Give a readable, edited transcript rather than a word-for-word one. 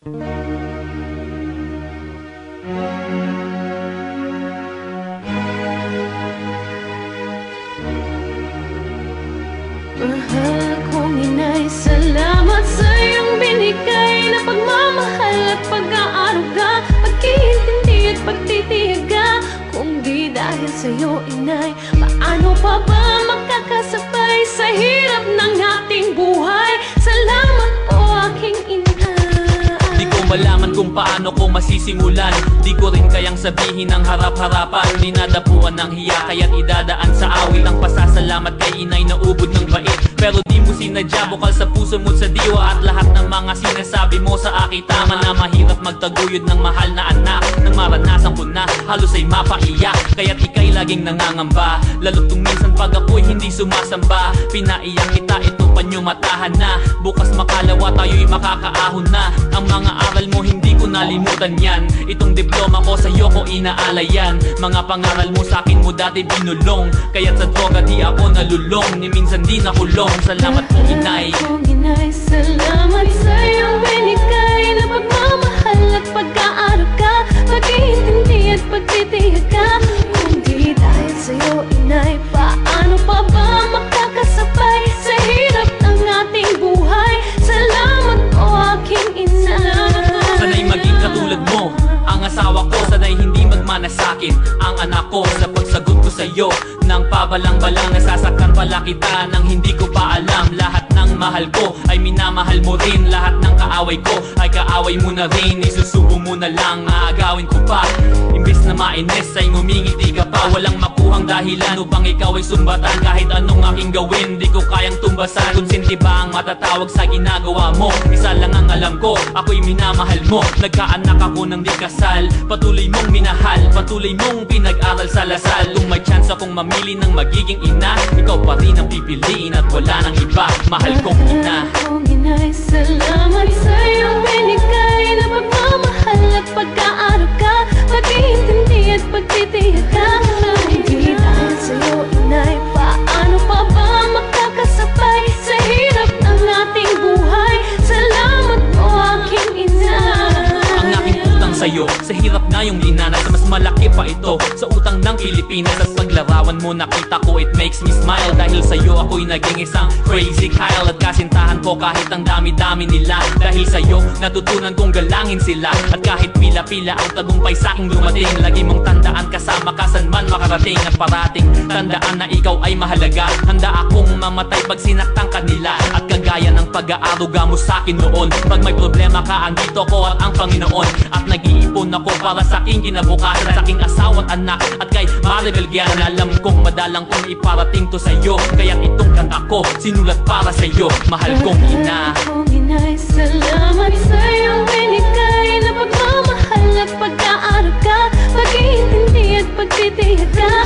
Mahal kong inay, salamat sa iyong binigay na pagmamahal at pag-aaruga, pag-iintindi at pagtitiyaga. Kung di dahil sa iyo, inay, paano pa ba makakasabay sa hirap ng ating buhay? Salamat po, aking inay. Di ko malaman kung paano ko masisimulan, di ko rin kayang sabihin ng harap-harapan. Dinadapuan ng hiya kaya't idadaan sa awit ang pasasalamat kay inay na ubod ng bait. Pero di mo sinadya, bukal sa puso mo't sa diwa, at lahat ng mga sinasabi mo sa akin tama na mahirap magtaguyod ng mahal na anak. Nang maranasan ko na, halos ay mapaiyak, kaya't ika'y laging nangangamba. Lalo tung minsan pag ako'y hindi sumasamba, pinaiyak kita, ito panyumatahan na. Bukas makalawa tayo'y makakaahon na. Ang mga aral mo hindi ko nalimutan yan, itong diploma ko sa'yo ko inaalayan. Mga pangaral mo sa'kin mo dati binulong, kaya't sa droga di ako nalulong, ni minsan di nakulong. Salamat po, inay. Salamat sa iyong binigay na pagmamahal at pag-aaruga, pag-iintindi at pagtitiyaga. Kung di dahil sa iyo, inay, paano pa ba makakasabay sa hirap ng ating buhay? Salamat po, aking inay. Sana'y maging katulad mo ang asawa ko, sana'y hindi magmana sa'kin ang anak ko. Sa pagsagot ko sa'yo ng pabalang-balang, nasasaktan pala kita nang hindi ko pa alam. Lahat ng mahal ko ay minamahal mo rin, lahat ng kaaway ko ay kaaway mo na rin. Isusubo mo na lang, aagawin ko pa. Imbis na mainis ay ngumingiti ka pa, walang makuhang dahilan upang ikaw ay sumbatan. Kahit anong aking gawin, di ko kayang tumbasan. Konsinti ba ang matatawag sa ginagawa mo? Isa lang ang alam ko, ako'y minamahal mo. Nagkaanak ako ng di kasal, patuloy mong minahal, patuloy mong pinag-aral sa lasal. Kung may chance akong mamili ng magiging ina, ikaw pa rin ang pipiliin at wala nang iba. Mahal kong ina. Salamat sa iyong binigay na pagmamahal at pag-aaruga, pag-iintindi at pagtitiyaga. Hindi dahil sa iyo, inay, paano pa ba makakasabay sa hirap ng ating buhay? Salamat po, aking ina. Ang aking utang sa'yo, sa hirap na yung linanas, mas malaki pa ito sa utang ng Pilipinas. At paglarawan mo nakita ko, it makes me smile. Dahil sa'yo ako'y naging isang crazy Kyle, at kasintahan ko kahit ang dami-dami nila. Dahil sa'yo natutunan kong galangin sila, at kahit pila-pila ang tagumpay sa'king dumating, lagi mong tandaan kasama ka saan man makarating. At parating tandaan na ikaw ay mahalaga, handa akong mamatay pag sinaktan kanila. At kagaya ng pag-aaruga mo sa'kin noon, pag may problema ka andito ko at ang Panginoon. At nag-iipon ako para sa aking kinabukasan, sa aking asawa at anak, at kay Maribel Gian. Alam kong madalang kong iparating to sa'yo, kaya't itong kanta ko sinulat para sa'yo. Mahal kong ina. Salamat sa iyong binigay na pagmamahal at pag-aaruga, pag-iintindi at pagtitiyaga.